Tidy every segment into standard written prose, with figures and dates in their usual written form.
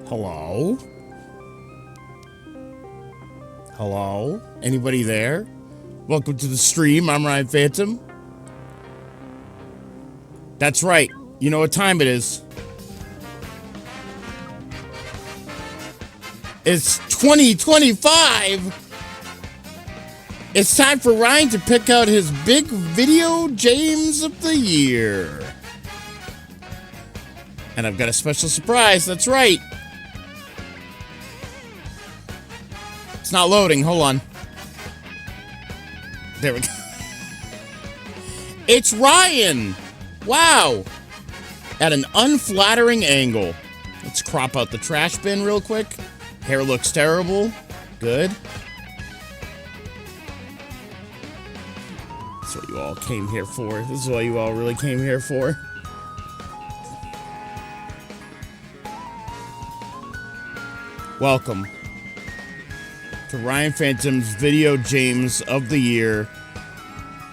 Hello? Hello? Anybody there? Welcome to the stream. I'm Ryan Phantom. That's right. You know what time it is. It's 2025. It's time for Ryan to pick out his big video James of the year. And I've got a special surprise. That's right. It's not loading. Hold on. There we go. It's Ryan. Wow. At an unflattering angle. Let's crop out the trash bin real quick. Hair looks terrible. Good. That's what you all came here for. This is what you all really came here for. Welcome to Ryan Phantom's Video James of the Year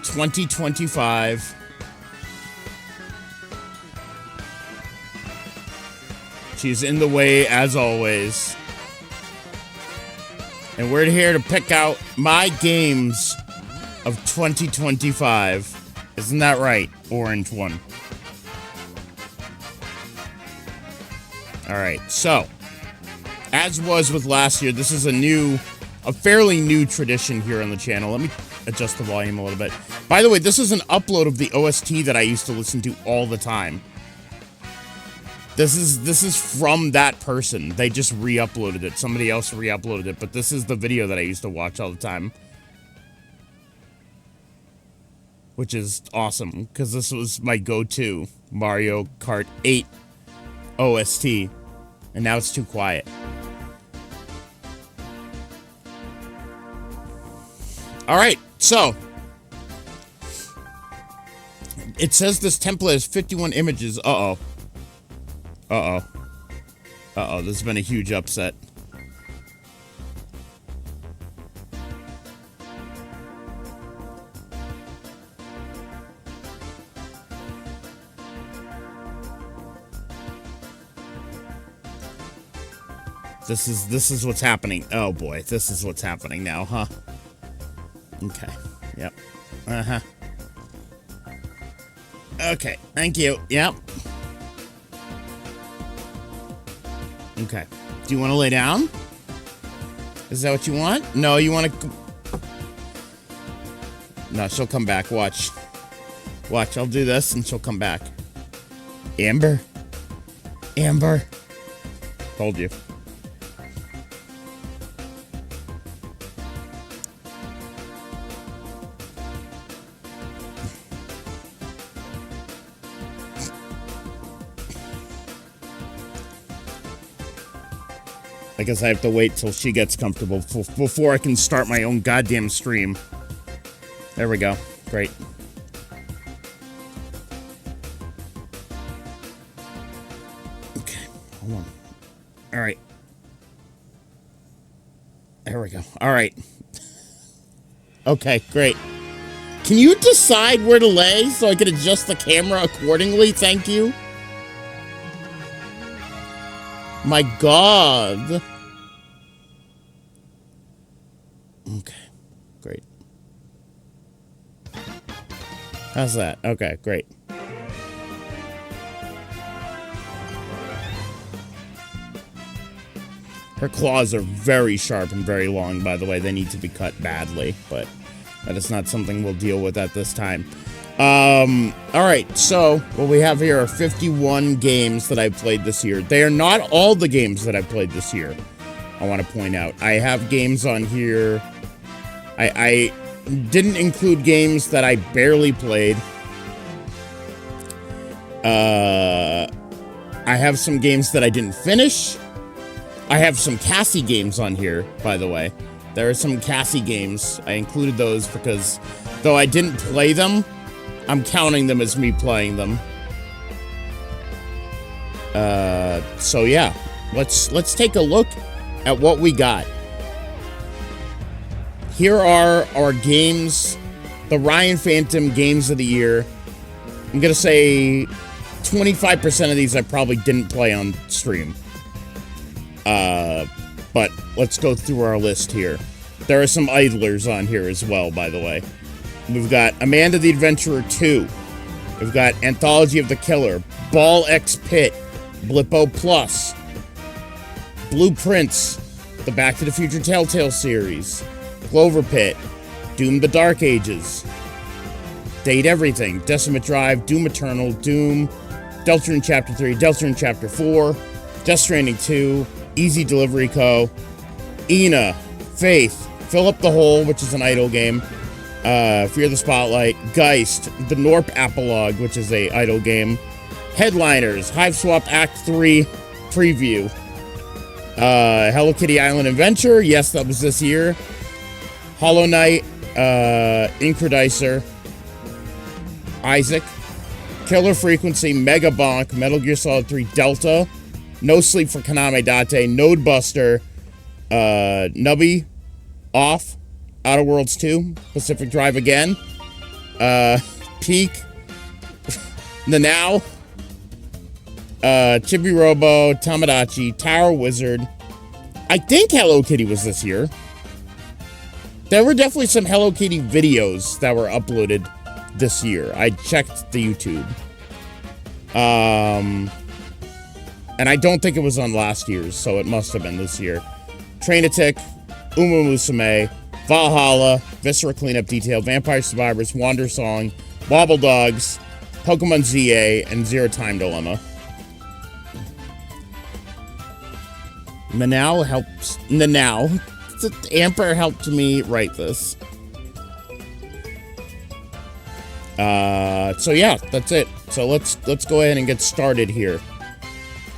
2025. She's in the way as always. And we're here to pick out my games of 2025. Isn't that right? Orange one. Alright, so as was with last year, this is a fairly new tradition here on the channel. Let me adjust the volume a little bit. By the way, this is an upload of the OST that I used to listen to all the time. This is from that person. They just re-uploaded it. Somebody else re-uploaded it, but this is the video that I used to watch all the time. Which is awesome, because this was my go-to Mario Kart 8 OST. And now it's too quiet. Alright, so it says this template has 51 images. Uh-oh. Uh-oh. Uh-oh, this has been a huge upset. This is what's happening. Oh boy, this is what's happening now, huh? Okay. Yep. Uh-huh. Okay, thank you. Yep. Okay. Do you want to lay down? Is that what you want? No, you want to... No, she'll come back. Watch. Watch, I'll do this and she'll come back. Amber. Amber. Told you. I guess I have to wait till she gets comfortable before I can start my own goddamn stream. There we go. Great. Okay, hold on. All right. There we go. All right. Okay, great. Can you decide where to lay so I can adjust the camera accordingly? Thank you. My God. Okay, great. How's that? Okay, great. Her claws are very sharp and very long, by the way. They need to be cut badly, but that is not something we'll deal with at this time. Alright, so what we have here are 51 games that I've played this year. They are not all the games that I've played this year, I want to point out. I have games on here. I didn't include games that I barely played. I have some games that I didn't finish. I have some Cassie games on here, by the way. There are some Cassie games. I included those because, though I didn't play them, I'm counting them as me playing them. So yeah, let's take a look at what we got. Here are our games, the Ryan Phantom Games of the Year. I'm gonna say 25% of these I probably didn't play on stream. But let's go through our list here. There are some idlers on here as well, by the way. We've got Amanda the Adventurer 2. We've got Anthology of the Killer, Ball X Pit, Blippo Plus, Blueprints, the Back to the Future Telltale series, Clover Pit, Doom the Dark Ages, Date Everything, Decimate Drive, Doom Eternal, Doom, Deltarune Chapter 3, Deltarune Chapter 4, Death Stranding 2, Easy Delivery Co., Ina, Faith, Fill Up the Hole, which is an idle game, Fear the Spotlight, Geist, the Norp Apologue, which is a idle game, Headliners, Hive Swap Act 3 Preview, Hello Kitty Island Adventure, yes, that was this year, Hollow Knight, Incredicer, Isaac, Killer Frequency, Mega Bonk, Metal Gear Solid 3 Delta, No Sleep for Kaname Date, Node Buster, Nubby, Off, Outer Worlds 2, Pacific Drive again, Peak, The Now, Chibi Robo, Tamagotchi, Tower Wizard. I think Hello Kitty was this year. There were definitely some Hello Kitty videos that were uploaded this year. I checked the YouTube. And I don't think it was on last year's, so it must have been this year. Train-a-Tick, Uma Musume, Valhalla, Viscera Cleanup Detail, Vampire Survivors, Wander Song, Wobble Dogs, Pokemon ZA, and Zero Time Dilemma. Nanau helps. Nanau. Amper helped me write this. So yeah, that's it. So let's go ahead and get started here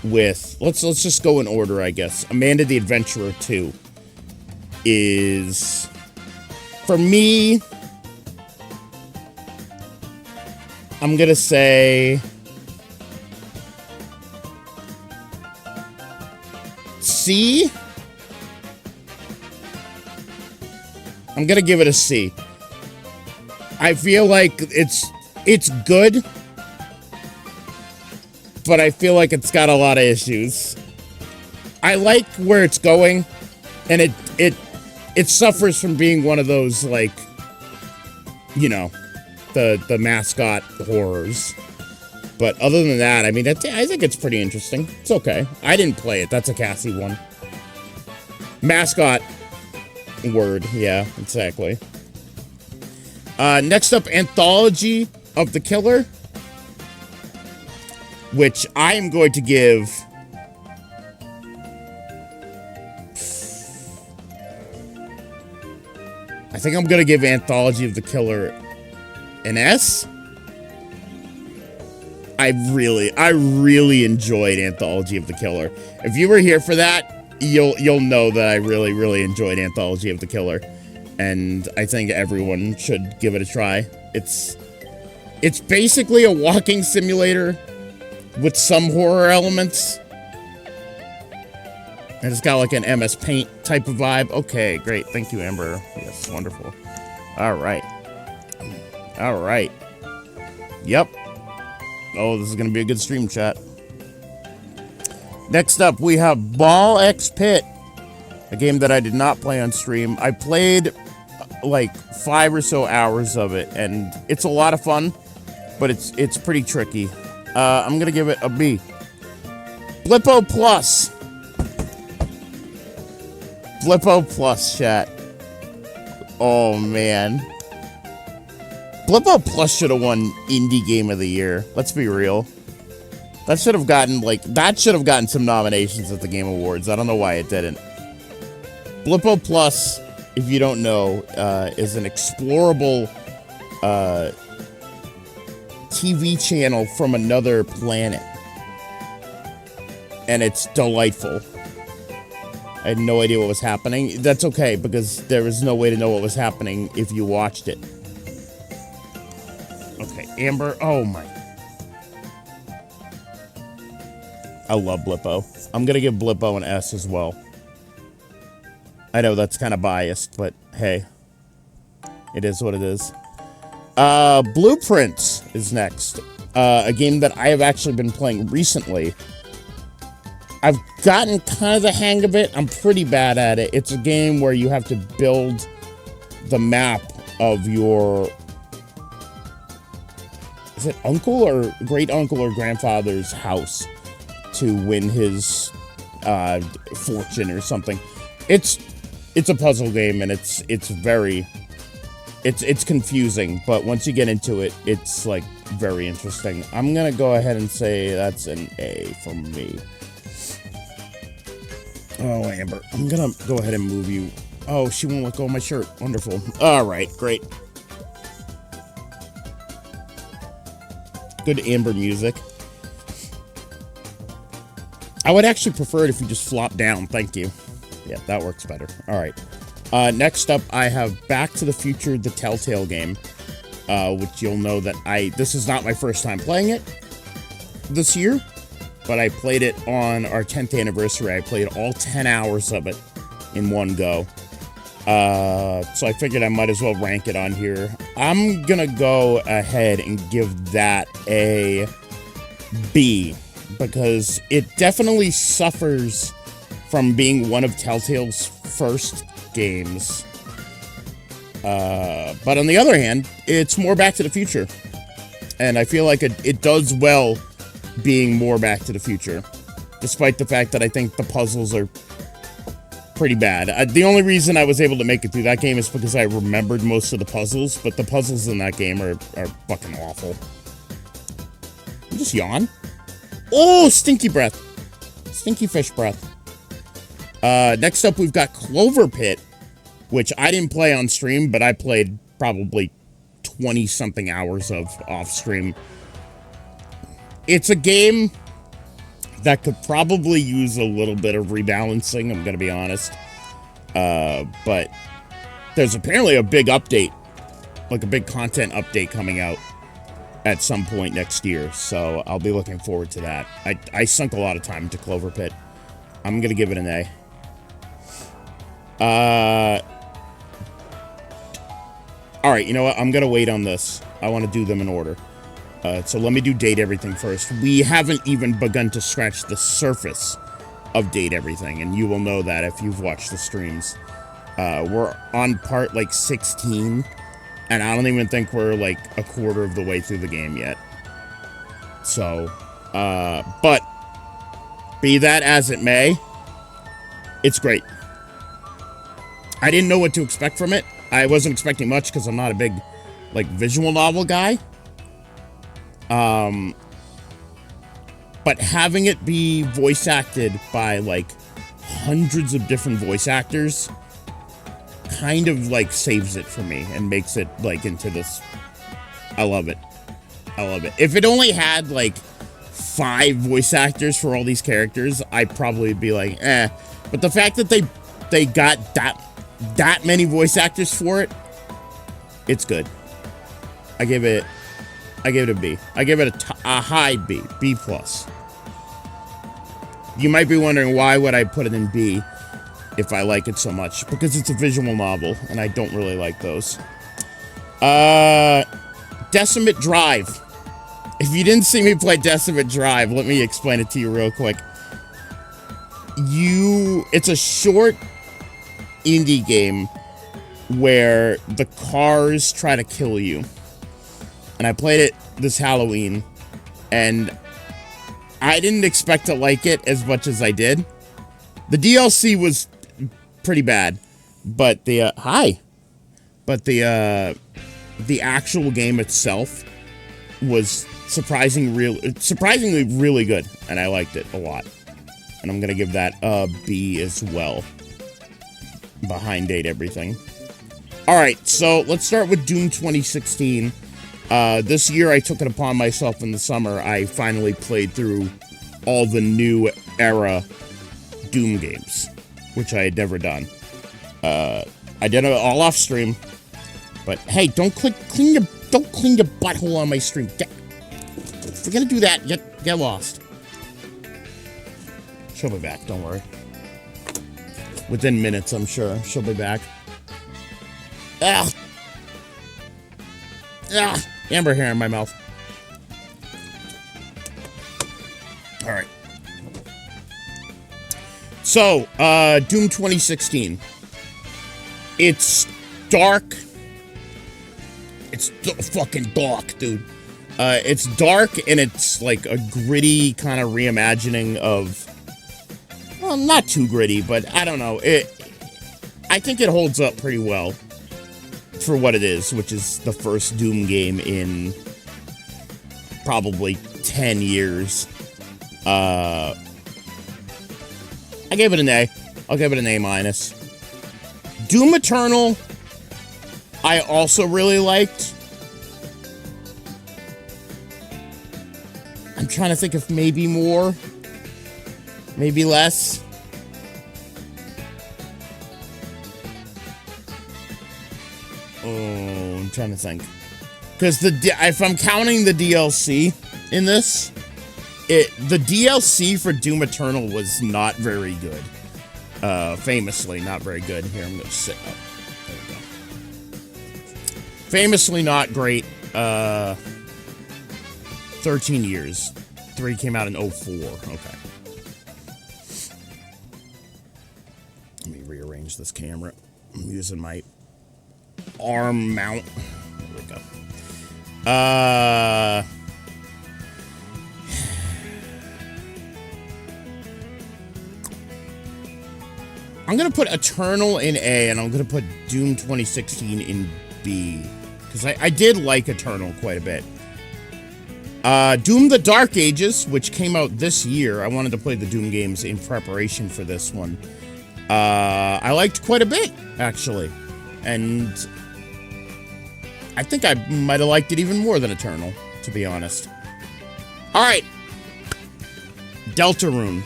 with let's just go in order, I guess. Amanda the Adventurer 2 is, for me, I'm gonna say C. I'm gonna give it a C. I feel like it's good, but I feel like it's got a lot of issues. I like where it's going, and it suffers from being one of those, like, you know, the mascot horrors. But other than that, I mean, I think it's pretty interesting. It's okay. I didn't play it. That's a Cassie one. Mascot word. Yeah, exactly. Next up, Anthology of the Killer, which I am going to give I think I'm going to give Anthology of the Killer an S. I really enjoyed Anthology of the Killer. If you were here for that, you'll know that I really enjoyed Anthology of the Killer. And I think everyone should give it a try. It's basically a walking simulator with some horror elements. And it's got like an MS Paint type of vibe. Okay, great. Thank you, Amber. Yes, wonderful. All right. Yep. Oh, this is going to be a good stream, chat. Next up, we have Ball X Pit, a game that I did not play on stream. I played like 5 or so hours of it, and it's a lot of fun, but it's pretty tricky. I'm going to give it a B. Blippo Plus. Blippo Plus, chat. Oh, man. Blippo Plus should have won Indie Game of the Year. Let's be real. That should have gotten some nominations at the Game Awards. I don't know why it didn't. Blippo Plus, if you don't know, is an explorable TV channel from another planet. And it's delightful. I had no idea what was happening. That's okay, because there was no way to know what was happening if you watched it. Okay, Amber, oh my. I love Blippo. I'm gonna give Blippo an S as well. I know that's kind of biased, but hey. It is what it is. Blueprints is next. A game that I have actually been playing recently. I've gotten kind of the hang of it. I'm pretty bad at it. It's a game where you have to build the map of your, is it uncle or great uncle or grandfather's house to win his fortune or something. It's a puzzle game, and it's confusing, but once you get into it, it's like very interesting. I'm gonna go ahead and say that's an A from me. Oh, Amber, I'm gonna go ahead and move you. Oh, she won't let go of my shirt. Wonderful. All right, great. Good Amber music. I would actually prefer it if you just flop down. Thank you. Yeah, that works better. All right. Next up, I have Back to the Future, the Telltale game, which you'll know that this is not my first time playing it this year, but I played it on our 10th anniversary. I played all 10 hours of it in one go. So I figured I might as well rank it on here. I'm gonna go ahead and give that a B, because it definitely suffers from being one of Telltale's first games. But on the other hand, it's more Back to the Future. And I feel like it does well being more Back to the Future, despite the fact that I think the puzzles are pretty bad. The only reason I was able to make it through that game is because I remembered most of the puzzles, but the puzzles in that game are fucking awful. You just yawn? Oh, stinky breath. Stinky fish breath. Next up, we've got Clover Pit, which I didn't play on stream, but I played probably 20-something hours of off-stream. It's a game that could probably use a little bit of rebalancing, I'm gonna be honest. But there's apparently a big update, like a big content update coming out at some point next year, so I'll be looking forward to that. I sunk a lot of time into Clover Pit. I'm gonna give it an A. Alright, you know what? I'm gonna wait on this. I want to do them in order. So let me do Date Everything first. We haven't even begun to scratch the surface of Date Everything, and you will know that if you've watched the streams. We're on part, like, 16, and I don't even think we're, like, a quarter of the way through the game yet. So, but, be that as it may, it's great. I didn't know what to expect from it. I wasn't expecting much because I'm not a big, like, visual novel guy. But having it be voice acted by, like, hundreds of different voice actors kind of, like, saves it for me and makes it, like, into this. I love it. I love it. If it only had, like, 5 voice actors for all these characters, I'd probably be like, eh. But the fact that they got that many voice actors for it, it's good. I give it a B. I give it a high B, B+. You might be wondering why would I put it in B if I like it so much. Because it's a visual novel, and I don't really like those. Decimate Drive. If you didn't see me play Decimate Drive, let me explain it to you real quick. It's a short indie game where the cars try to kill you. And I played it this Halloween, and I didn't expect to like it as much as I did. The DLC was pretty bad, but the actual game itself was surprisingly really good, and I liked it a lot. And I'm gonna give that a B as well, behind Date Everything. All right, so let's start with Doom 2016. This year I took it upon myself in the summer. I finally played through all the new era Doom games, which I had never done. I did it all off stream, but hey, don't clean your butthole on my stream. If we're gonna do that, get lost. She'll be back, don't worry. Within minutes, I'm sure she'll be back. Ugh. Ugh. Amber hair in my mouth. Alright. So, Doom 2016. It's dark. It's fucking dark, dude. It's dark, and it's like a gritty kind of reimagining of... Well, not too gritty, but I don't know. I think it holds up pretty well for what it is, which is the first Doom game in probably 10 years. I gave it an A. I'll give it an A-. Doom Eternal, I also really liked. I'm trying to think if maybe more, maybe less. Oh, I'm trying to think. Because if I'm counting the DLC in this, the DLC for Doom Eternal was not very good. Famously not very good. Here, I'm going to sit up. There we go. Famously not great. 13 years. 3 came out in 04. Okay. Let me rearrange this camera. I'm using my arm mount. There we go. I'm going to put Eternal in A, and I'm going to put Doom 2016 in B. Because I did like Eternal quite a bit. Doom the Dark Ages, which came out this year. I wanted to play the Doom games in preparation for this one. I liked quite a bit, actually. And I think I might have liked it even more than Eternal, to be honest. Alright. Deltarune.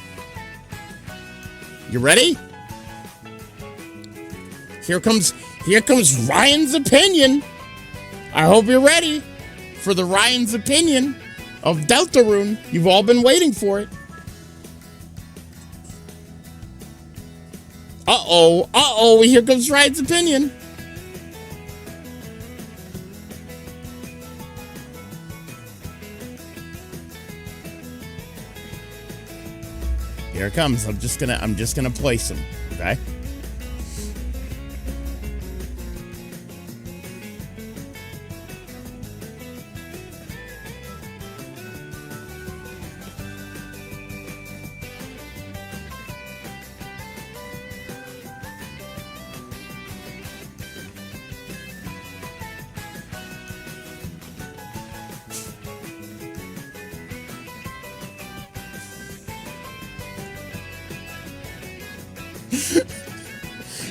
You ready? Here comes Ryan's opinion. I hope you're ready for the Ryan's opinion of Deltarune. You've all been waiting for it. Uh-oh, here comes Ryan's opinion. Here it comes. I'm just gonna place him, okay?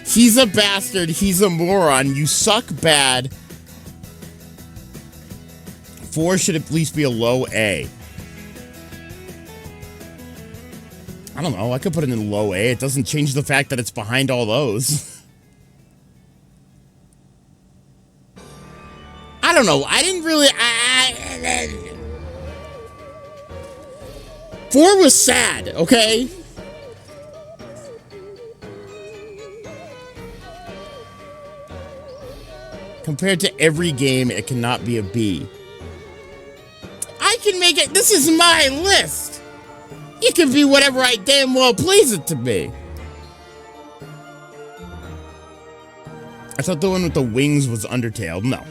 He's a bastard. He's a moron. You suck bad. 4 should at least be a low A. I don't know. I could put it in low A. It doesn't change the fact that it's behind all those. I don't know. I didn't really... 4 was sad, okay? Compared to every game, it cannot be a B. I can make it... This is my list. It can be whatever I damn well please it to be. I thought the one with the wings was Undertale. No.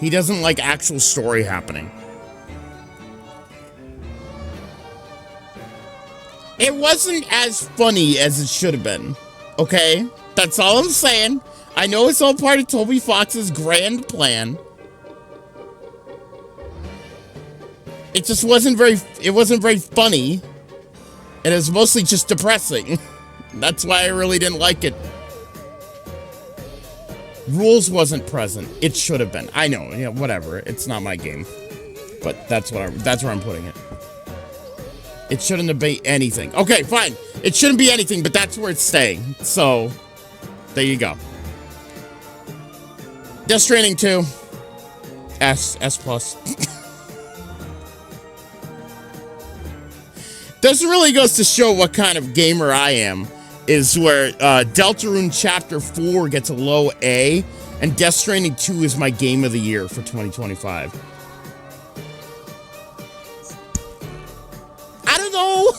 He doesn't like actual story happening. It wasn't as funny as it should have been. Okay? That's all I'm saying. I know it's all part of Toby Fox's grand plan. It just wasn't very funny. And it was mostly just depressing. That's why I really didn't like it. Rules wasn't present. It should have been. I know, yeah, whatever. It's not my game. But that's where I'm putting it. It shouldn't have been anything. Okay, fine. It shouldn't be anything, but that's where it's staying. So, there you go. Death Stranding 2. S+. This really goes to show what kind of gamer I am, is where Deltarune Chapter 4 gets a low A, and Death Stranding 2 is my game of the year for 2025. I don't know.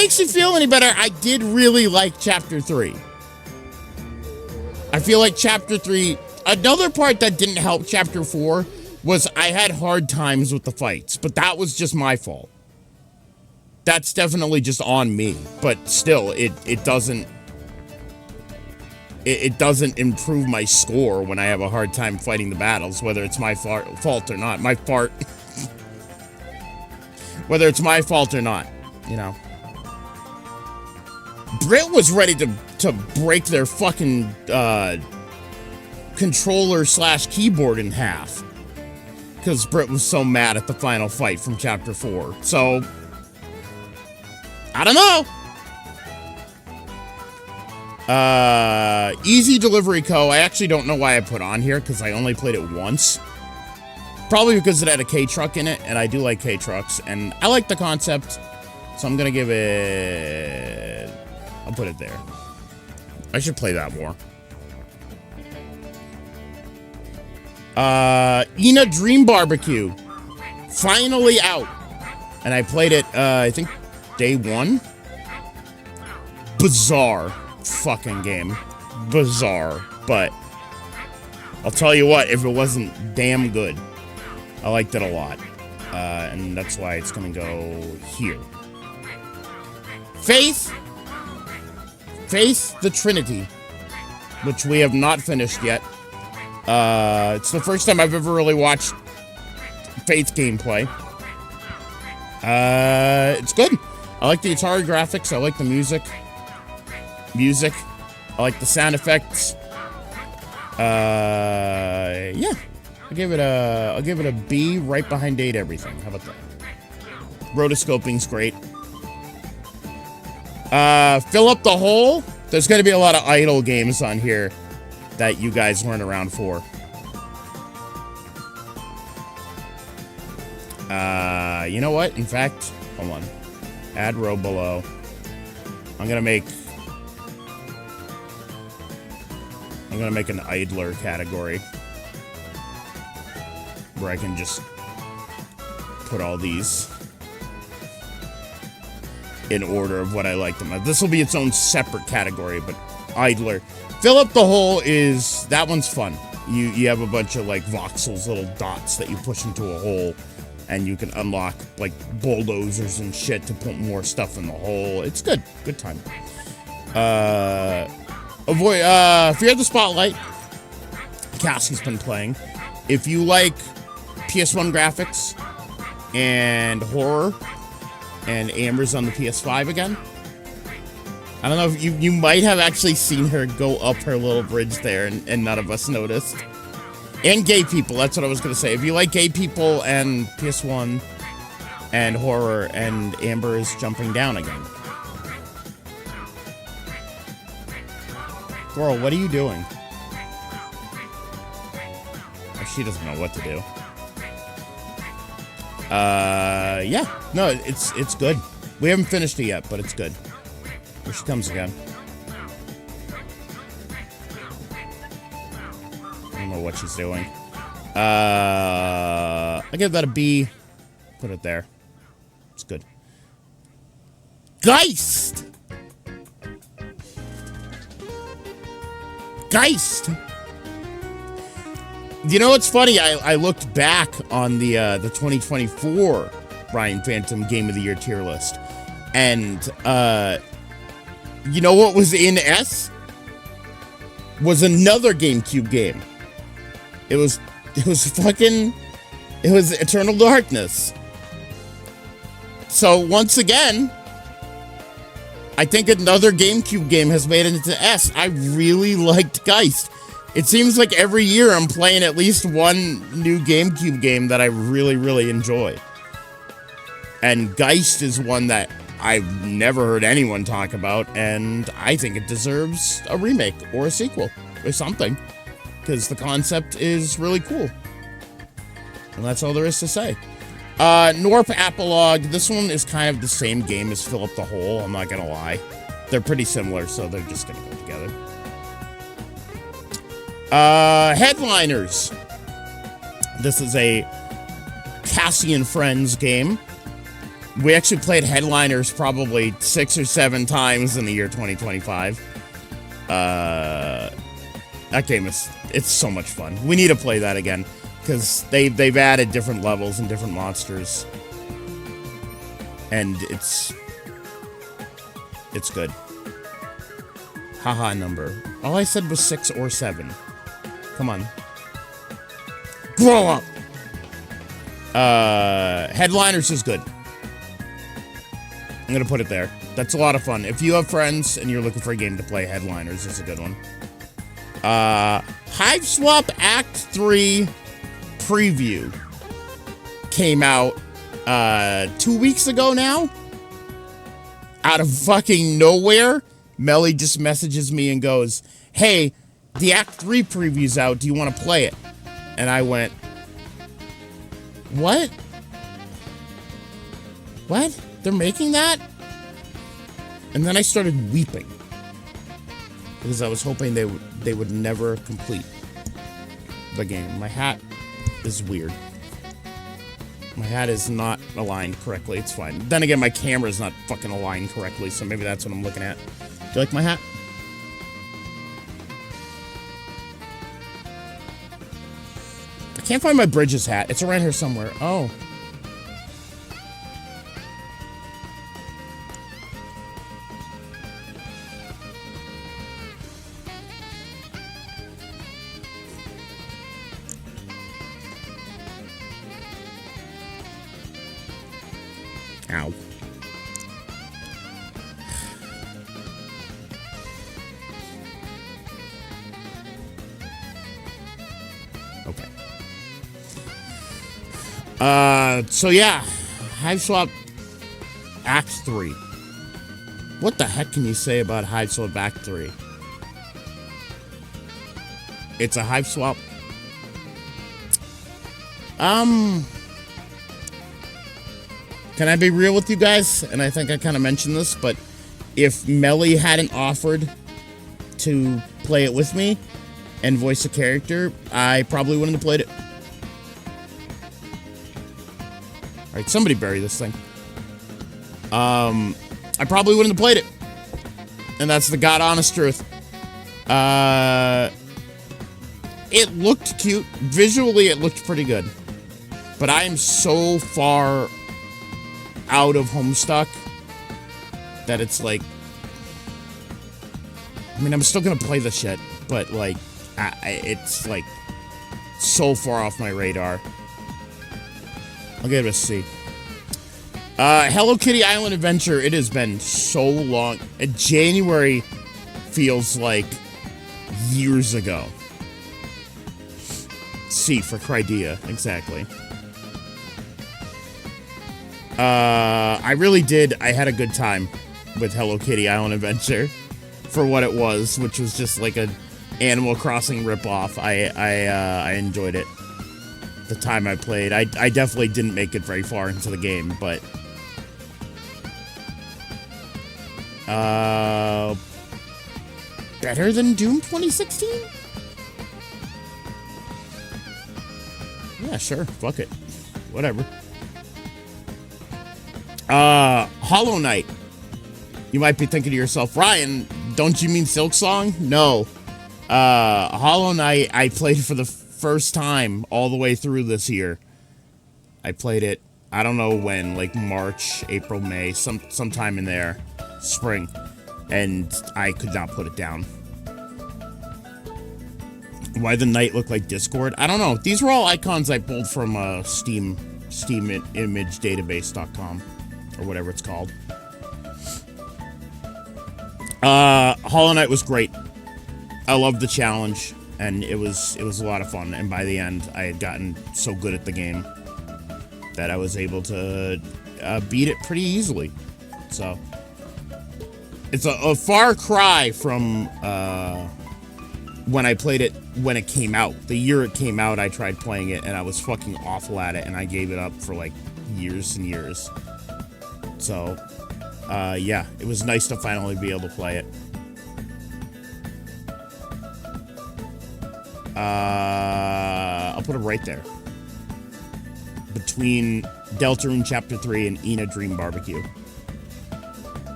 makes you feel any better, I did really like Chapter 3. I feel like Chapter 3... Another part that didn't help Chapter 4 was I had hard times with the fights, but that was just my fault. That's definitely just on me, but still, it doesn't... It doesn't improve my score when I have a hard time fighting the battles, whether it's my fault or not. Whether it's my fault or not, you know. Brit was ready to break their fucking controller/keyboard in half. Because Brit was so mad at the final fight from Chapter 4. So, I don't know. Easy Delivery Co. I actually don't know why I put on here, because I only played it once. Probably because it had a K-Truck in it, and I do like K-Trucks, and I like the concept, so I'm gonna give it... I'll put it there. I should play that more. Ina Dream Barbecue. Finally out. And I played it, I think, day 1. Bizarre fucking game. Bizarre. But I'll tell you what, if it wasn't damn good, I liked it a lot. And that's why it's gonna go here. Faith the Trinity, which we have not finished yet. It's the first time I've ever really watched Faith gameplay. It's good. I like the Atari graphics. I like the music. I like the sound effects. Yeah. I'll give it a B right behind Date Everything. How about that? Rotoscoping's great. Fill Up the Hole. There's going to be a lot of idle games on here that you guys weren't around for. You know what? In fact, hold on. Add row below. I'm gonna make an idler category where I can just put all these in order of what I like them. This will be its own separate category, but idler. Fill Up the Hole is, that one's fun. You have a bunch of like voxels, little dots that you push into a hole, and you can unlock like bulldozers and shit to put more stuff in the hole. It's good. Good time. Fear the Spotlight. Cassie's been playing. If you like PS1 graphics and horror, and Amber's on the PS5 again. I don't know if you might have actually seen her go up her little bridge there, and none of us noticed. And gay people, that's what I was going to say. If you like gay people and PS1 and horror, and Amber is jumping down again. Girl, what are you doing? Oh, she doesn't know what to do. Yeah. No, it's good. We haven't finished it yet, but it's good. Here she comes again. I don't know what she's doing. I give that a B. Put it there. It's good. Geist! Geist! You know what's funny? I looked back on the 2024 Ryan Phantom Game of the Year tier list, and you know what was in S? Was another GameCube game. It was Eternal Darkness. So once again, I think another GameCube game has made it into S. I really liked Geist. It seems like every year I'm playing at least one new GameCube game that I really, really enjoy. And Geist is one that I've never heard anyone talk about, and I think it deserves a remake or a sequel or something, because the concept is really cool. And that's all there is to say. Norp Apolog, this one is kind of the same game as Fill Up the Hole, I'm not gonna lie. They're pretty similar, so they're just gonna go together. Headliners. This is a Cassie and Friends game. We actually played Headliners probably 6 or 7 times in the year 2025. That game it's so much fun. We need to play that again because they've added different levels and different monsters, and it's good. Haha number. All I said was 6 or 7. Come on. Grow up! Headliners is good. I'm gonna put it there. That's a lot of fun. If you have friends and you're looking for a game to play, Headliners is a good one. Hiveswap Act 3 preview came out 2 weeks ago now. Out of fucking nowhere, Melly just messages me and goes, "Hey, the Act 3 preview's out. Do you want to play it?" And I went, "What? What? They're making that?" And then I started weeping because I was hoping they would never complete the game. My hat is weird. My hat is not aligned correctly. It's fine. Then again, my camera's not fucking aligned correctly, so maybe that's what I'm looking at. Do you like my hat? I can't find my Bridges hat. It's around here somewhere. Oh. Ow. Okay. So yeah, Hiveswap Act 3. What the heck can you say about Hiveswap Act 3? It's a Hiveswap. Can I be real with you guys? And I think I kind of mentioned this, but if Melly hadn't offered to play it with me and voice a character, I probably wouldn't have played it. Alright, somebody bury this thing. I probably wouldn't have played it. And that's the God honest truth. It looked cute. Visually, it looked pretty good. But I am so far out of Homestuck that it's like, I mean, I'm still gonna play the shit, but like, it's like so far off my radar. I'll give it a C. Hello Kitty Island Adventure. It has been so long. January feels like years ago. C for Crydia, exactly. I really did. I had a good time with Hello Kitty Island Adventure for what it was, which was just like a Animal Crossing ripoff. I enjoyed it. The time I played, I definitely didn't make it very far into the game, but better than Doom 2016? Yeah, sure. Fuck it. Whatever. Hollow Knight. You might be thinking to yourself, Ryan, don't you mean Silksong? No. Hollow Knight, I played for the first time all the way through this year. I played it, I don't know when, like March, April, May, sometime in there, spring, and I could not put it down. Why the knight look like Discord? I don't know. These were all icons I pulled from Steam Image Database.com. Or whatever it's called. Hollow Knight was great. I loved the challenge, and it was a lot of fun. And by the end, I had gotten so good at the game that I was able to beat it pretty easily. So it's a far cry from when I played it when it came out. The year it came out, I tried playing it, and I was fucking awful at it, and I gave it up for like years and years. So, yeah, it was nice to finally be able to play it. I'll put it right there. Between Deltarune Chapter 3, and Ina Dream Barbecue.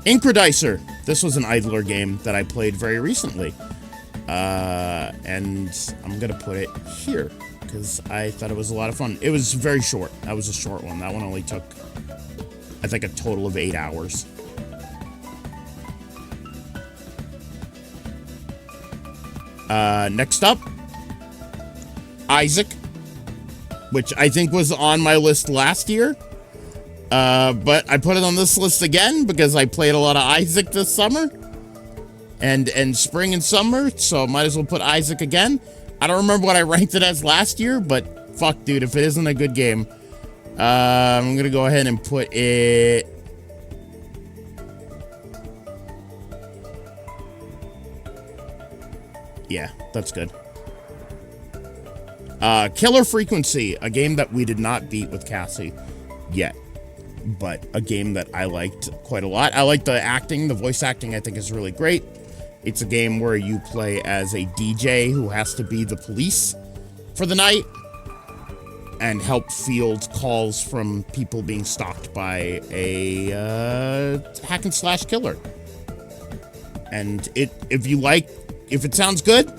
Incredicer. This was an idler game that I played very recently. And I'm going to put it here because I thought it was a lot of fun. It was very short. That was a short one. That one only took, I think, a total of 8 hours. Next up, Isaac, which I think was on my list last year. But I put it on this list again because I played a lot of Isaac this summer and spring and summer, so might as well put Isaac again. I don't remember what I ranked it as last year, but fuck, dude, if it isn't a good game, I'm gonna go ahead and put it. Yeah, that's good. Killer Frequency, a game that we did not beat with Cassie yet, but a game that I liked quite a lot. I like the acting, the voice acting I think is really great. It's a game where you play as a DJ who has to be the police for the night and help field calls from people being stalked by a hack and slash killer. And if it sounds good,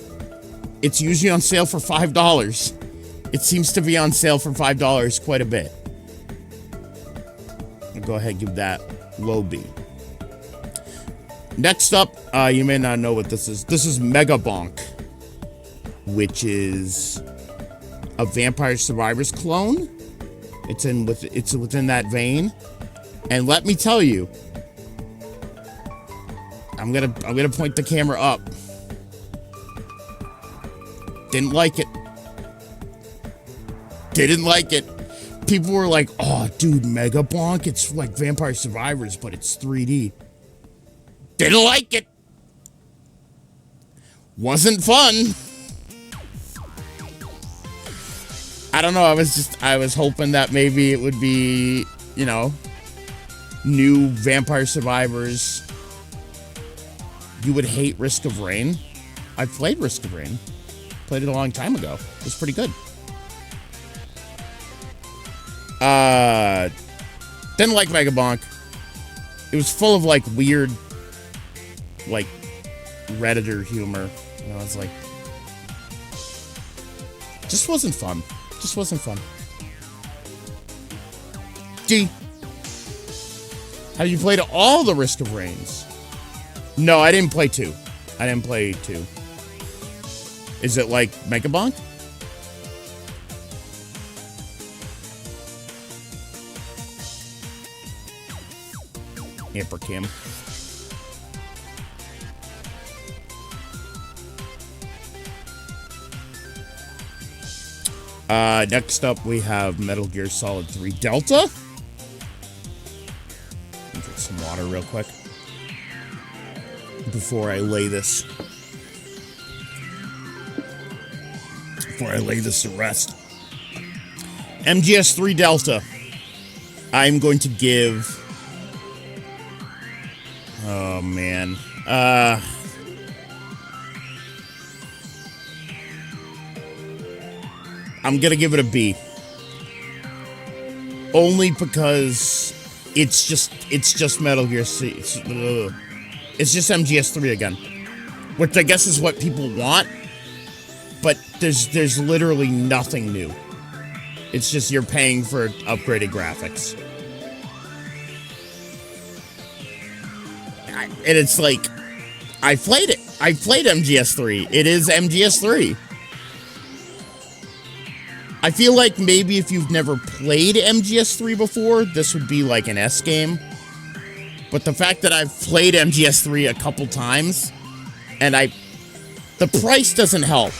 it's usually on sale for $5. It seems to be on sale for $5 quite a bit. I'll go ahead and give that low B. Next up, you may not know what this is. This is Mega Bonk, which is a Vampire Survivors clone. It's within that vein. And let me tell you, I'm gonna point the camera up. Didn't like it. Didn't like it. People were like, oh, dude, Mega Bonk, it's like Vampire Survivors, but it's 3D. Didn't like it. Wasn't fun. I don't know, I was hoping that maybe it would be, you know, new Vampire Survivors. You would hate Risk of Rain. I played Risk of Rain. Played it a long time ago. It was pretty good. Didn't like Mega Bonk. It was full of like weird, like Redditor humor. You know, it's like, just wasn't fun. Just wasn't fun. D. Have you played all the Risk of Rains? No, I didn't play 2. I didn't play 2. Is it like Mega Bonk? Amper Kim. Next up we have Metal Gear Solid 3 Delta. Get some water real quick before I lay this. Before I lay this to rest. MGS3 Delta. I'm going to give. Oh man. I'm gonna give it a B. Only because it's just Metal Gear C. It's just MGS3 again. Which I guess is what people want. But there's literally nothing new. It's just you're paying for upgraded graphics. And it's like, I played it. I played MGS3. It is MGS3. I feel like maybe if you've never played MGS3 before, this would be like an S game. But the fact that I've played MGS3 a couple times, and the price doesn't help.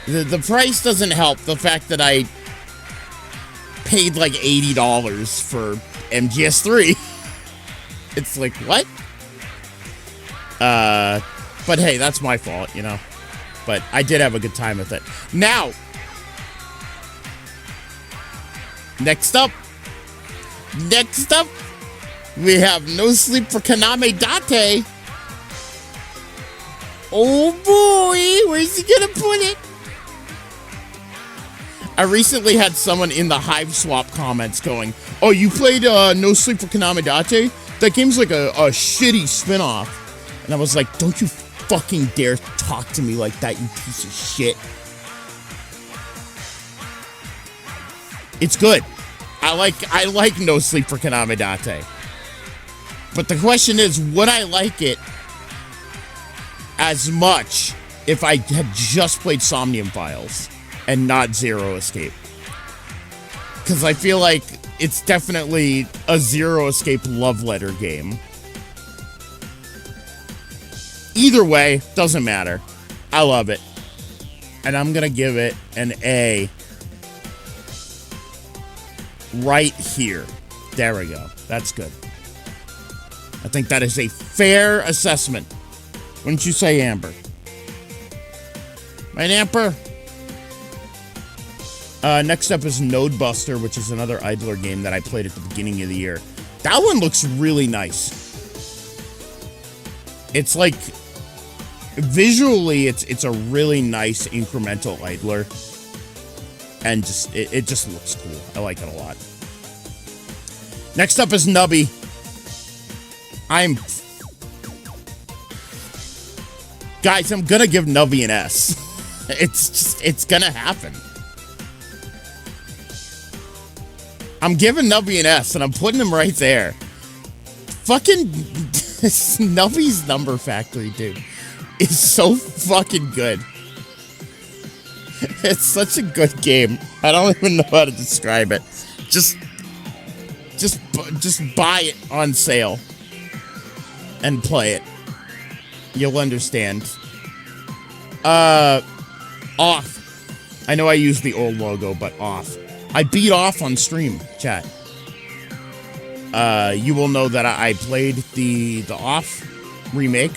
The price doesn't help. The fact that I paid like $80 for MGS3. It's like, what? But hey, that's my fault, you know. But I did have a good time with it. Now, next up, we have No Sleep for Kaname Date. Oh boy, where's he gonna put it? I recently had someone in the Hive Swap comments going, "Oh, you played No Sleep for Konami Date? That game's like a shitty spin-off." And I was like, "Don't you fucking dare talk to me like that, you piece of shit." It's good. I like No Sleep for Konami Date. But the question is, would I like it as much if I had just played Somnium Files and not Zero Escape? Because I feel like it's definitely a Zero Escape love letter game. Either way, doesn't matter. I love it. And I'm going to give it an A right here. There we go. That's good. I think that is a fair assessment. Wouldn't you say, Amber? Right, Amber? Next up is Node Buster, which is another Idler game that I played at the beginning of the year. That one looks really nice. It's like, visually, it's a really nice incremental Idler. And just, it just looks cool. I like it a lot. Next up is Nubby. Guys, I'm gonna give Nubby an S. It's gonna happen. I'm giving Nubby an S, and I'm putting him right there. Fucking Nubby's Number Factory, dude, is so fucking good. It's such a good game. I don't even know how to describe it. Just buy it on sale and play it. You'll understand. Off. I know I used the old logo, but Off. I beat Off on stream, chat. You will know that I played the Off remake.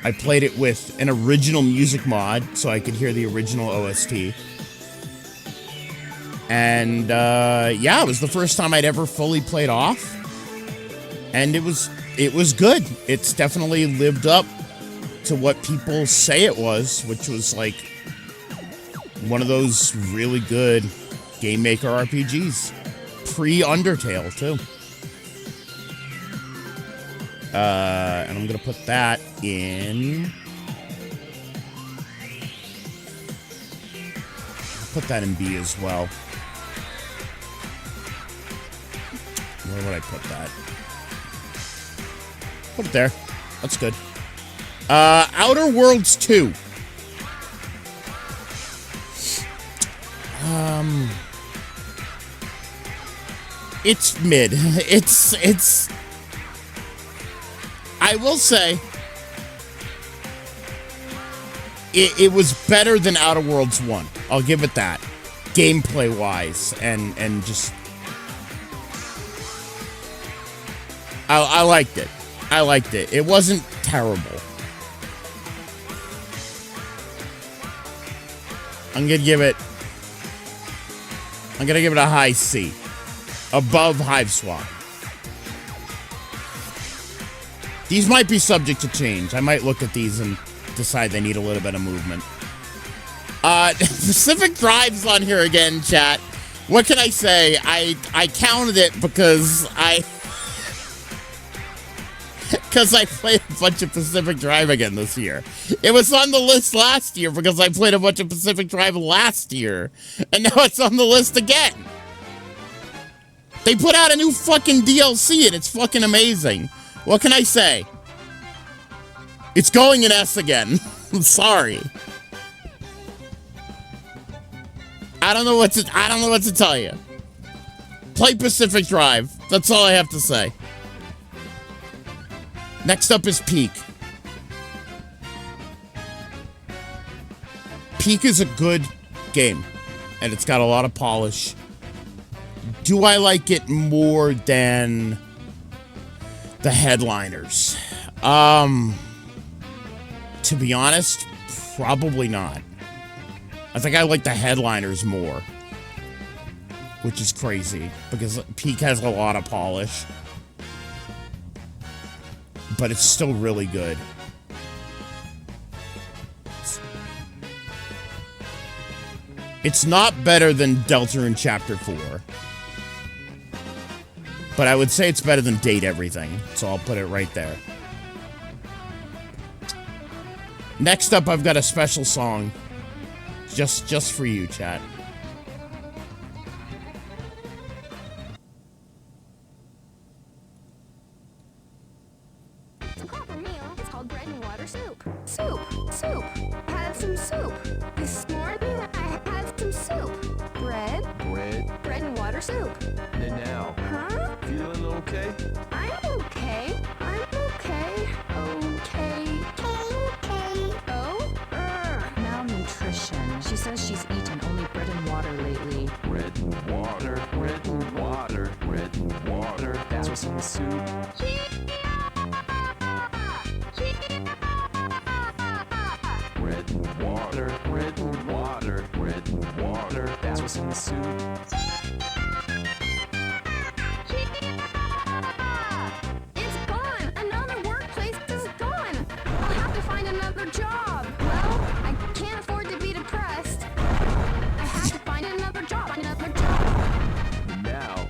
I played it with an original music mod, so I could hear the original OST. And, yeah, it was the first time I'd ever fully played Off. And it was good. It's definitely lived up to what people say it was, which was, like, one of those really good Game Maker RPGs. Pre-Undertale, too. And I'm gonna put that in... I'll put that in B as well. Where would I put that? Put it there. That's good. Outer Worlds 2. It's mid. It's... I will say... It was better than Outer Worlds 1. I'll give it that. Gameplay-wise. And just... I liked it. I liked it. It wasn't terrible. I'm gonna give it a high C. Above Hive Swap. These might be subject to change. I might look at these and decide they need a little bit of movement. Pacific Drive's on here again, chat. What can I say? I counted it because I played a bunch of Pacific Drive again this year. It was on the list last year because I played a bunch of Pacific Drive last year. And now it's on the list again. They put out a new fucking DLC and it's fucking amazing. What can I say? It's going in S again. I'm sorry. I don't know what to tell you. Play Pacific Drive. That's all I have to say. Next up is Peak. Peak is a good game, and it's got a lot of polish. Do I like it more than the headliners? To be honest, probably not. I think I like the headliners more, which is crazy because Peak has a lot of polish. But it's still really good. It's not better than Deltarune Chapter 4. But I would say it's better than Date Everything, so I'll put it right there. Next up, I've got a special song. Just for you, chat. It's a proper meal. It's called bread and water soup. Soup. Have some soup. This morning I had some soup. Bread and water soup. And now, Huh? feeling okay? I'm okay. Oh? Malnutrition. She says she's eaten only bread and water lately. Bread and water, bread and water, bread and water. That's what's in the soup. Bread and water, bread and water, bread and water. That's what's in the soup. It's gone. Another workplace is gone. I'll have to find another job. Well, I can't afford to be depressed. I have to find another job. And now,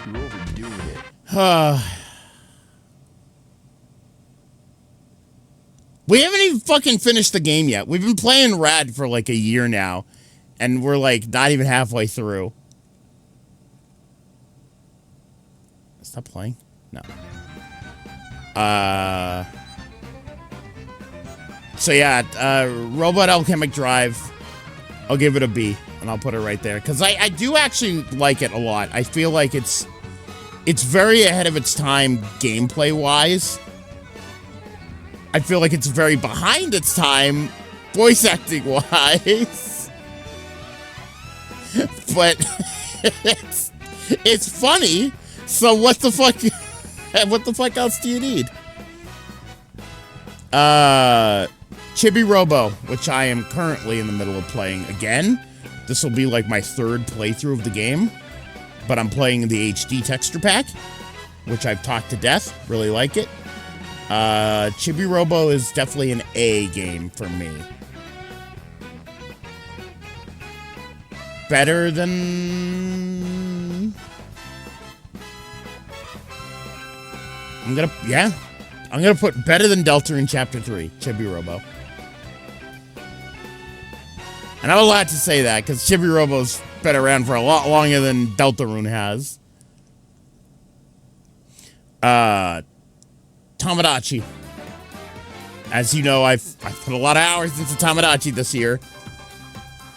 you're overdoing it. We haven't even fucking finished the game yet. We've been playing Rad for like a year now, and we're like not even halfway through. Stop playing? No. So yeah, Robot Alchemic Drive, I'll give it a B, and I'll put it right there. Because I do actually like it a lot. I feel like it's very ahead of its time gameplay-wise. I feel like it's very behind its time voice acting-wise. But it's funny, so what the fuck else do you need? Chibi Robo, which I am currently in the middle of playing again. This will be like my third playthrough of the game, but I'm playing the HD texture pack, which I've talked to death. Really like it. Chibi Robo is definitely an A game for me. Better than... I'm gonna put better than Deltarune Chapter 3, Chibi Robo. And I'm allowed to say that, because Chibi Robo's been around for a lot longer than Deltarune has. Tomodachi. As you know, I've put a lot of hours into Tomodachi this year.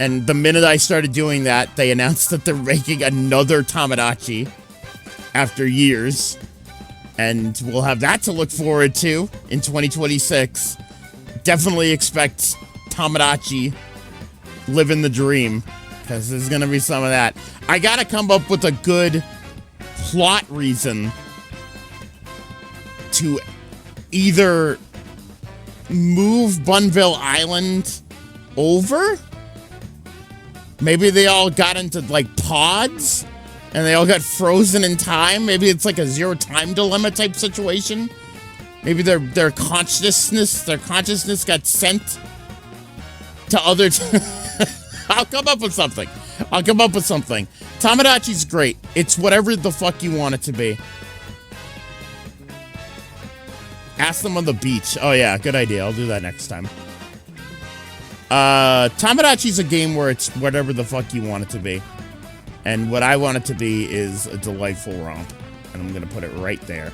And the minute I started doing that, they announced that they're making another Tomodachi after years. And we'll have that to look forward to in 2026. Definitely expect Tomodachi living the dream, because there's going to be some of that. I got to come up with a good plot reason to either move Bunville Island over. Maybe they all got into like pods and they all got frozen in time. Maybe it's like a zero time dilemma type situation. Maybe their consciousness got sent to other I'll come up with something. Tomodachi's great. It's whatever the fuck you want it to be. Ask them on the beach. Oh yeah, good idea. I'll do that next time. Tomodachi's a game where it's whatever the fuck you want it to be. And what I want it to be is a delightful romp. And I'm gonna put it right there.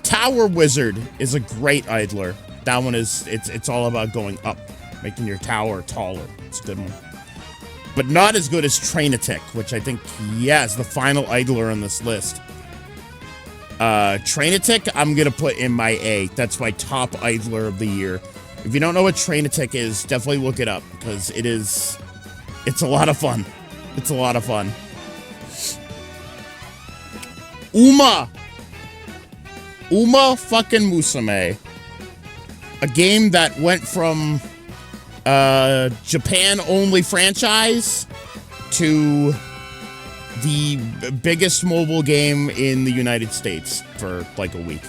Tower Wizard is a great idler. That one is, it's all about going up, making your tower taller. It's a good one. But not as good as Trainatic, which I think, yeah, is the final idler on this list. Trainatic, I'm gonna put in my A. That's my top idler of the year. If you don't know what Trainatic is, definitely look it up, because it's a lot of fun. It's a lot of fun. Uma fucking Musume. A game that went from Japan-only franchise to the biggest mobile game in the United States for like a week.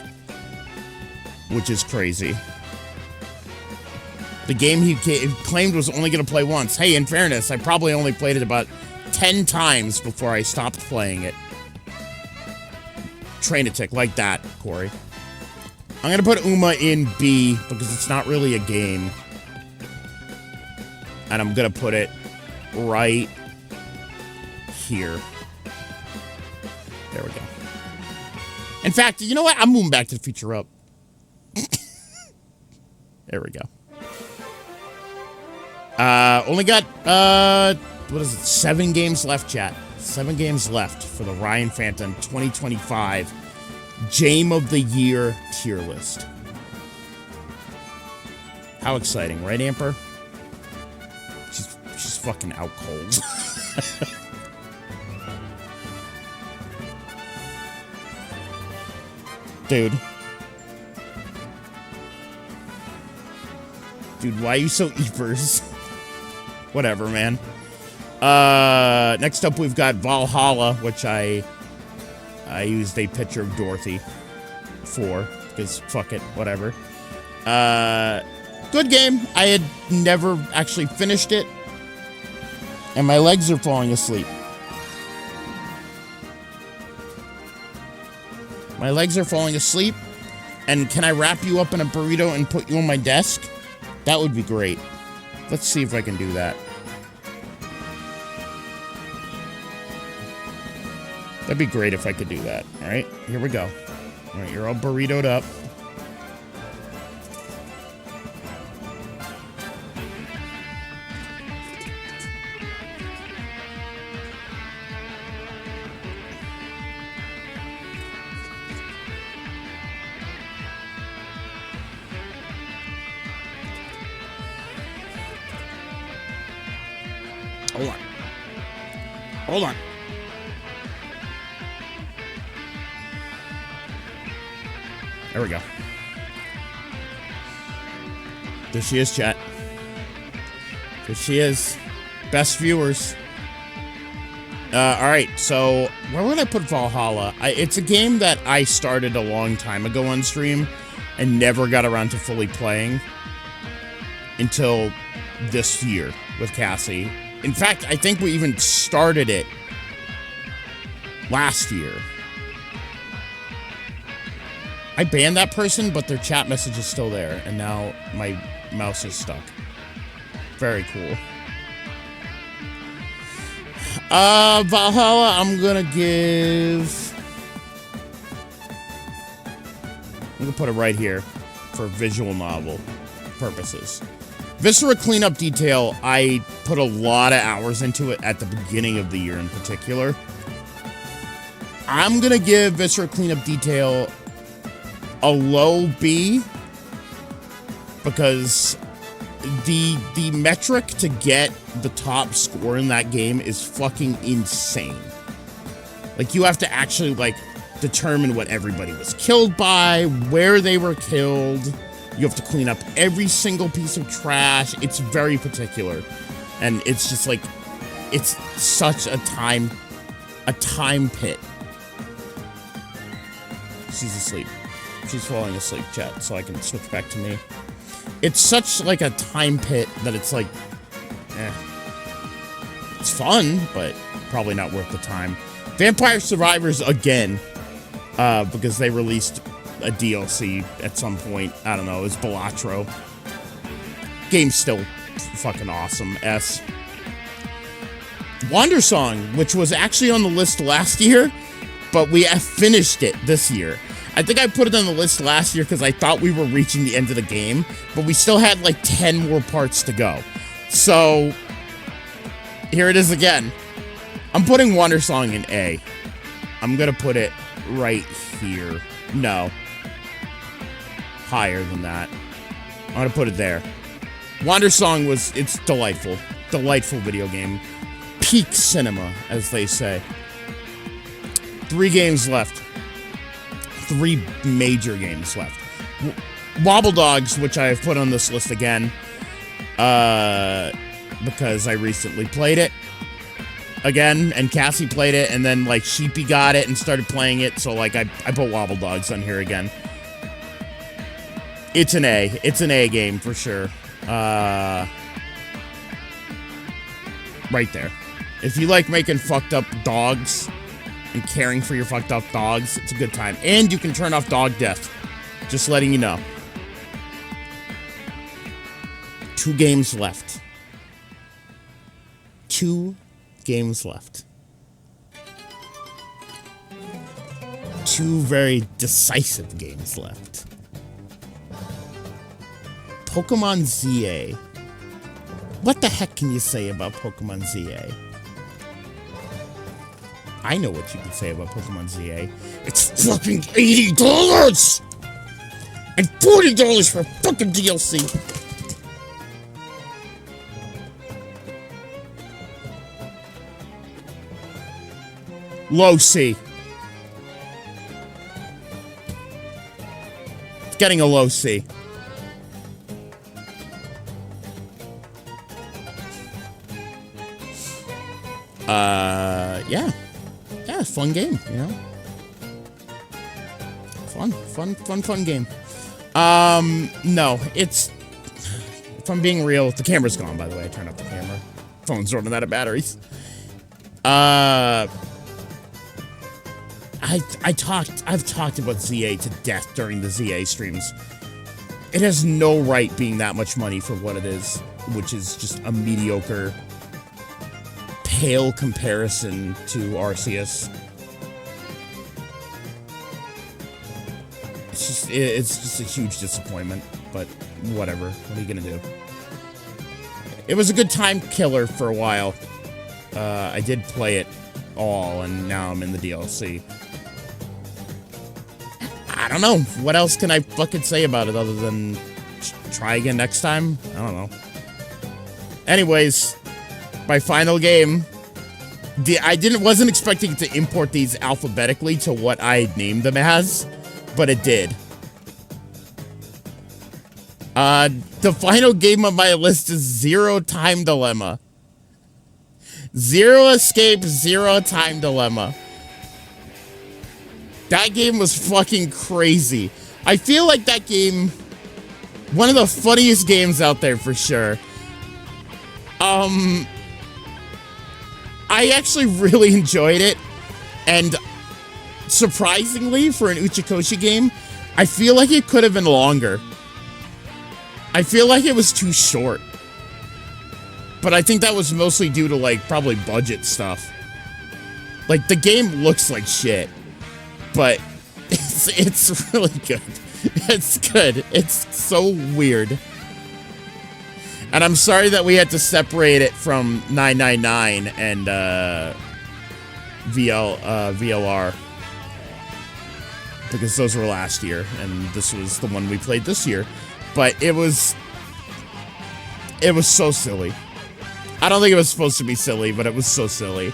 Which is crazy. The game he claimed was only going to play once. Hey, in fairness, I probably only played it about 10 times before I stopped playing it. Train a tick like that, Corey. I'm going to put Uma in B because it's not really a game. And I'm going to put it right here. There we go. In fact, you know what? I'm moving Back to the Future up. There we go. Only got, what is it? 7 games left, chat. 7 games left for the Ryan Phantom 2025 Game of the Year tier list. How exciting, right, Amper? She's fucking out cold. Dude, why are you so evers? Whatever, man. Next up, we've got Valhalla, which I used a picture of Dorothy for, because fuck it, whatever. Good game. I had never actually finished it, and my legs are falling asleep. My legs are falling asleep, and can I wrap you up in a burrito and put you on my desk? That would be great. Let's see if I can do that. That'd be great if I could do that. All right, here we go. All right, you're all burritoed up. Hold on. Hold on. There we go. There she is, chat. There she is. Best viewers. Alright, so where would I put Valhalla? It's a game that I started a long time ago on stream and never got around to fully playing until this year with Cassie. In fact, I think we even started it last year. I banned that person, but their chat message is still there, and now my mouse is stuck. Very cool. Valhalla, I'm gonna put it right here for visual novel purposes. Viscera cleanup detail, I put a lot of hours into it at the beginning of the year in particular. I'm gonna give Viscera cleanup detail a low B because the metric to get the top score in that game is fucking insane. Like, you have to actually, like, determine what everybody was killed by, where they were killed. You have to clean up every single piece of trash. It's very particular. And it's just like, it's such a time pit. She's asleep. She's falling asleep, chat, so I can switch back to me. It's such like a time pit that it's like, it's fun, but probably not worth the time. Vampire Survivors again, because they released a DLC at some point. I don't know, it was Balatro. Game's still fucking awesome. S. Wandersong, which was actually on the list last year, but we have finished it this year. I think I put it on the list last year because I thought we were reaching the end of the game, but we still had like 10 more parts to go. So, here it is again. I'm putting Wandersong in A. I'm gonna put it right here. No. Higher than that. I'm gonna put it there. Wandersong it's delightful. Delightful video game. Peak cinema, as they say. 3 games left. 3 major games left. Wobble Dogs, which I have put on this list again, because I recently played it again, and Cassie played it, and then, like, Sheepy got it and started playing it, so, like, I put Wobble Dogs on here again. It's an A. It's an A game, for sure. Right there. If you like making fucked up dogs and caring for your fucked up dogs, it's a good time. And you can turn off dog death. Just letting you know. 2 games left. 2 games left. 2 very decisive games left. Pokemon ZA. What the heck can you say about Pokemon ZA? I know what you can say about Pokemon ZA. It's fucking $80! And $40 for fucking DLC! Low C. It's getting a low C. Yeah. Yeah, fun game, you know? Fun game. No, it's... If I'm being real, the camera's gone, by the way. I turned off the camera. Phone's running out of batteries. I've talked about ZA to death during the ZA streams. It has no right being that much money for what it is, which is just a mediocre, pale comparison to Arceus. It's just a huge disappointment, but whatever. What are you gonna do? It was a good time killer for a while. I did play it all, and now I'm in the DLC. I don't know. What else can I fucking say about it other than try again next time? I don't know. Anyways, my final game. I wasn't expecting to import these alphabetically to what I named them as, but it did. The final game on my list is Zero Time Dilemma. Zero Escape, Zero Time Dilemma. That game was fucking crazy. I feel like that game, one of the funniest games out there for sure. I actually really enjoyed it, and surprisingly, for an Uchikoshi game, I feel like it could have been longer. I feel like it was too short. But I think that was mostly due to, like, probably budget stuff. Like, the game looks like shit, but it's really good. It's good. It's so weird. And I'm sorry that we had to separate it from 999 and VLR. Because those were last year, and this was the one we played this year. But it was so silly. I don't think it was supposed to be silly, but it was so silly.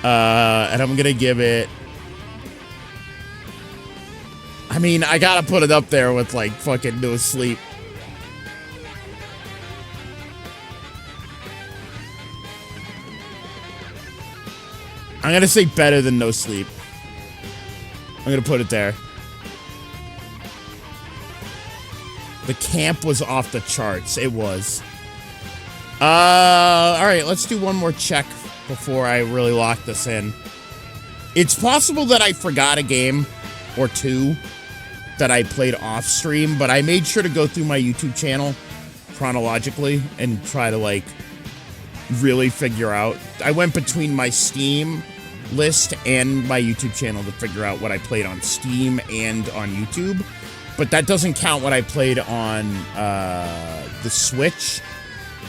And I'm gonna give it... I mean, I gotta put it up there with, like, fucking No Sleep. I'm gonna say better than No Sleep. I'm gonna put it there. The camp was off the charts. It was. Alright, let's do one more check before I really lock this in. It's possible that I forgot a game or two that I played off stream, but I made sure to go through my YouTube channel chronologically and try to, like, really figure out. I went between my Steam list and my YouTube channel to figure out what I played on Steam and on YouTube. But that doesn't count what I played on the Switch,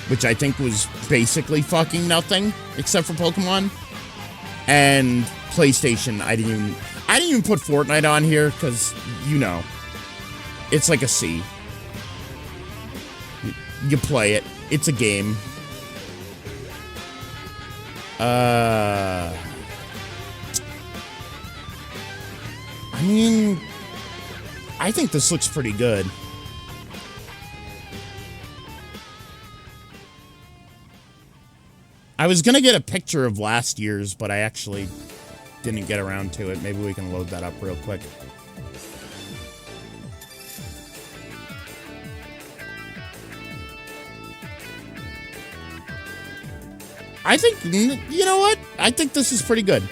which I think was basically fucking nothing except for Pokemon. And PlayStation, I didn't even put Fortnite on here because, you know, it's like a C. You play it. It's a game. I mean, I think this looks pretty good. I was gonna get a picture of last year's, but I actually didn't get around to it. Maybe we can load that up real quick. I think, you know what? I think this is pretty good.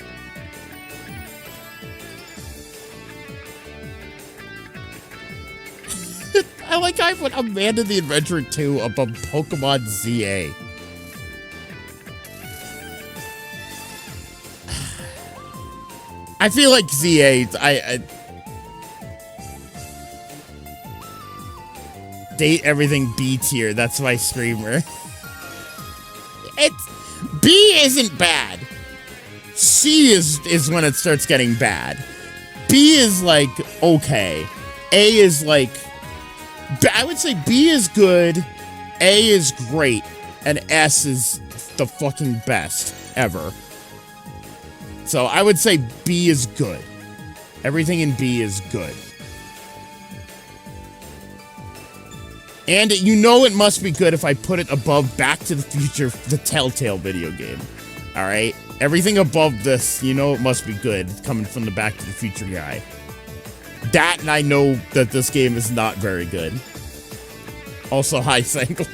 I like I put Amanda the Adventurer 2 above Pokemon ZA. I feel like ZA, date everything B tier. That's my screamer. B isn't bad. C is when it starts getting bad. B is like okay. A is like, I would say B is good, A is great, and S is the fucking best ever. So I would say B is good. Everything in B is good. And you know it must be good if I put it above Back to the Future, the Telltale video game. Alright? Everything above this, you know it must be good, coming from the Back to the Future guy. That, and I know that this game is not very good. Also, hi, Sangle.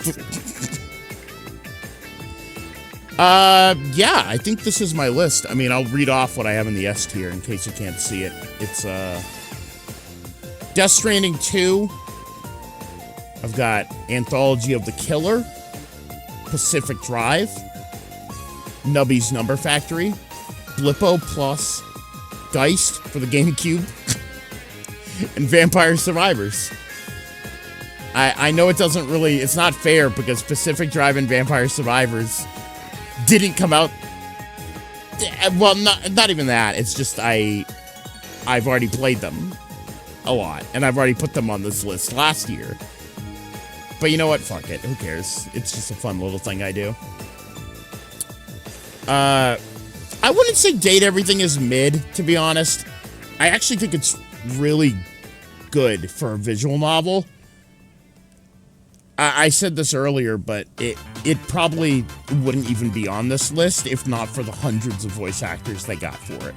Yeah, I think this is my list. I mean, I'll read off what I have in the S tier in case you can't see it. It's, Death Stranding 2. I've got Anthology of the Killer, Pacific Drive, Nubby's Number Factory, Blippo Plus, Geist for the GameCube, and Vampire Survivors. I know it doesn't really, it's not fair because Pacific Drive and Vampire Survivors didn't come out, well, not even that, it's just I've already played them a lot, and I've already put them on this list last year. But you know what? Fuck it. Who cares? It's just a fun little thing I do. I wouldn't say Date Everything is mid, to be honest. I actually think it's really good for a visual novel. I said this earlier, but it probably wouldn't even be on this list if not for the hundreds of voice actors they got for it.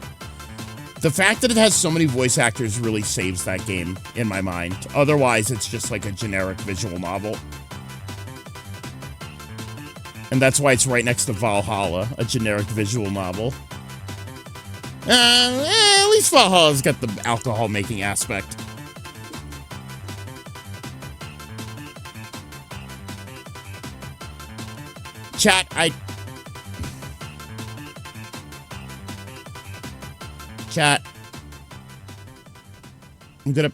The fact that it has so many voice actors really saves that game, in my mind. Otherwise, it's just like a generic visual novel. And that's why it's right next to Valhalla, a generic visual novel. At least Valhalla's got the alcohol-making aspect. Chat, Chat. I'm gonna...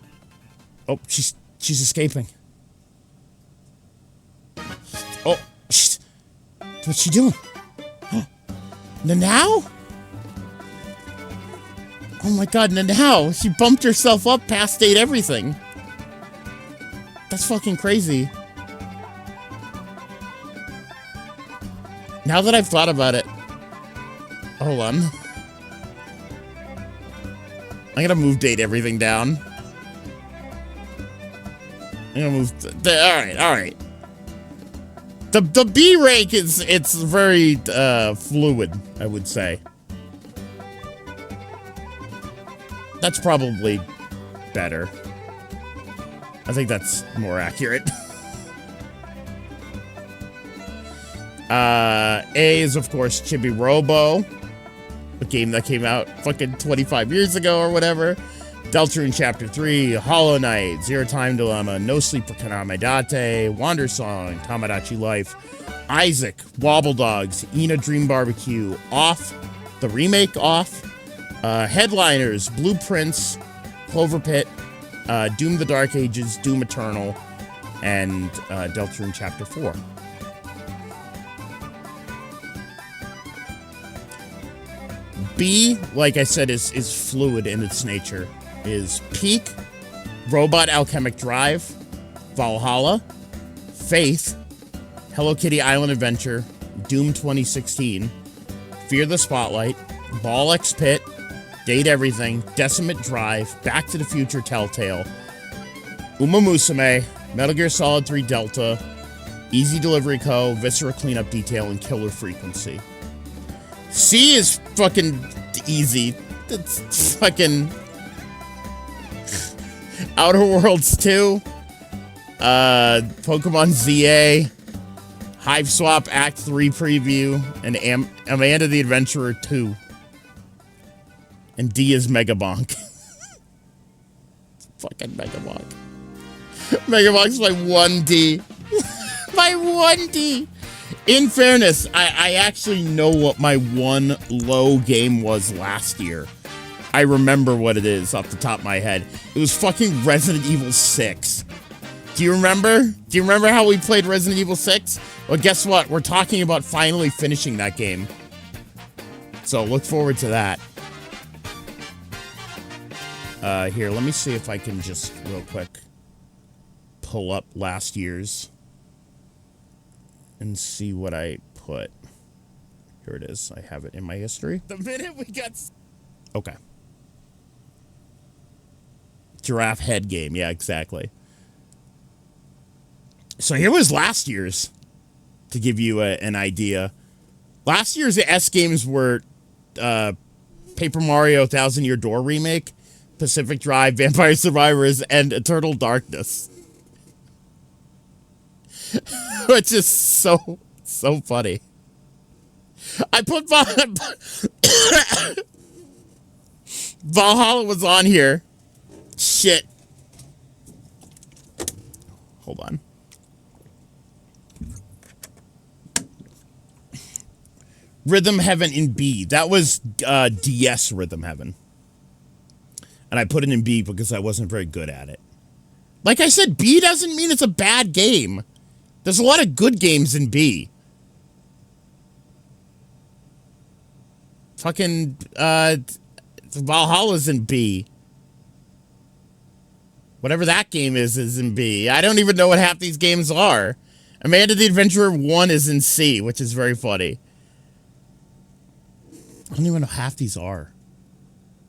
Oh, she's escaping. Oh, what's she doing? Nanao? Oh my god, Nanao! She bumped herself up past Date Everything. That's fucking crazy. Now that I've thought about it... Hold on. I'm gonna move Date Everything down. I'm gonna move... Alright. The B rank it's very, fluid, I would say. That's probably better. I think that's more accurate. A is, of course, Chibi Robo. A game that came out fucking 25 years ago or whatever. Deltarune Chapter 3, Hollow Knight, Zero Time Dilemma, No Sleep for Kaname Date, Wander Song, Tamagotchi Life, Isaac, Wobble Dogs, Ina Dream Barbecue, Off, the remake Off, Headliners, Blueprints, Clover Pit, Doom the Dark Ages, Doom Eternal, and Deltarune Chapter 4. B, like I said, is fluid in its nature. Is Peak, Robot Alchemic Drive, Valhalla, Faith, Hello Kitty Island Adventure, Doom 2016, Fear the Spotlight, Ball X Pit, Date Everything, Decimate Drive, Back to the Future Telltale, Uma Musume, Metal Gear Solid 3 Delta, Easy Delivery Co., Viscera Cleanup Detail, and Killer Frequency. C is fucking easy. It's fucking Outer Worlds 2, Pokemon ZA, Hive Swap Act 3 preview, and Amanda the Adventurer 2. And D is Megabonk. Fucking Megabonk. Megabonk's my 1D. My 1D. In fairness, I actually know what my one low game was last year. I remember what it is off the top of my head. It was fucking Resident Evil 6. Do you remember? Do you remember how we played Resident Evil 6? Well, guess what? We're talking about finally finishing that game. So look forward to that. Here, let me see if I can just real quick pull up last year's and see what I put. Here it is. I have it in my history. The minute we got... Okay. Giraffe head game. Yeah, exactly. So here was last year's, to give you an idea. Last year's S games were Paper Mario 1000 Year Door Remake, Pacific Drive, Vampire Survivors, and Eternal Darkness. Which is so funny. I put Valhalla was on here. Shit. Hold on. Rhythm Heaven in B. That was DS Rhythm Heaven. And I put it in B because I wasn't very good at it. Like I said, B doesn't mean it's a bad game. There's a lot of good games in B. Fucking Valhalla's in B. Whatever that game is in B. I don't even know what half these games are. Amanda the Adventurer 1 is in C, which is very funny. I don't even know half these are.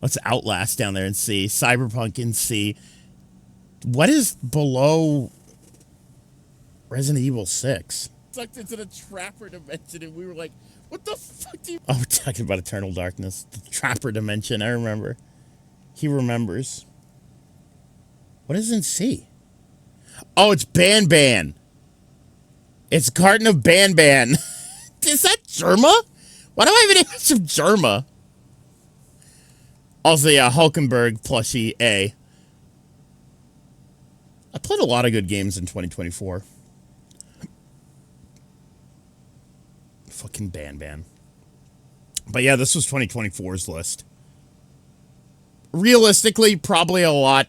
What's Outlast down there in C? Cyberpunk in C. What is below Resident Evil 6? Sucked into the Trapper dimension, and we were like, what the fuck do you... Oh, we're talking about Eternal Darkness. The Trapper dimension, I remember. He remembers. What is in C? Oh, it's Ban Ban. It's Garden of Ban Ban. Is that Germa? Why do I have an image of Germa? Also, yeah, Hulkenberg plushie A. I played a lot of good games in 2024. Fucking Ban Ban. But yeah, this was 2024's list. Realistically, probably a lot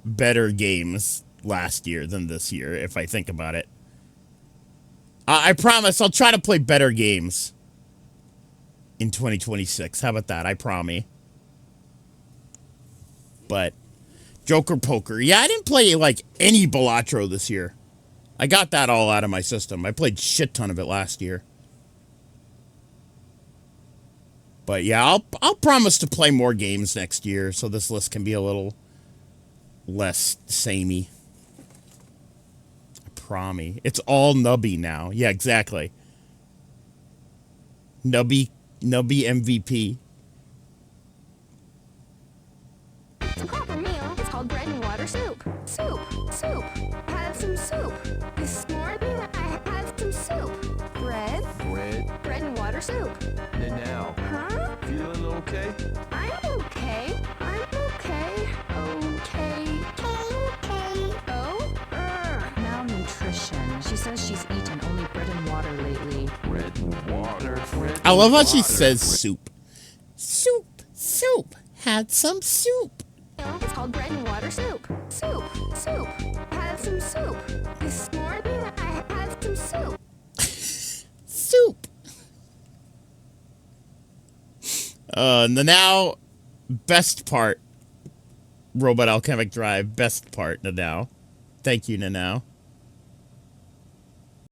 better games last year than this year, if I think about it. I promise I'll try to play better games in 2026. How about that? I promise. But Joker Poker. Yeah, I didn't play like any Balatro this year. I got that all out of my system. I played shit ton of it last year. But yeah, I'll promise to play more games next year so this list can be a little less samey. I promise. It's all Nubby now. Yeah, exactly. Nubby MVP. The proper meal is called bread and water soup. Soup. Have some soup. This morning I had some soup. Bread and water soup. And now, Huh? feeling okay? I'm okay. Oh? Malnutrition. She says she's eaten only bread and water lately. Bread and water. Bread I love how and she water. says soup. Soup. Had some soup. It's called bread and water soup. Soup. Have some soup. This morning I had some soup. Soup. The now best part. Robot Alchemic Drive. Best part, Nanao. Thank you, Nanao.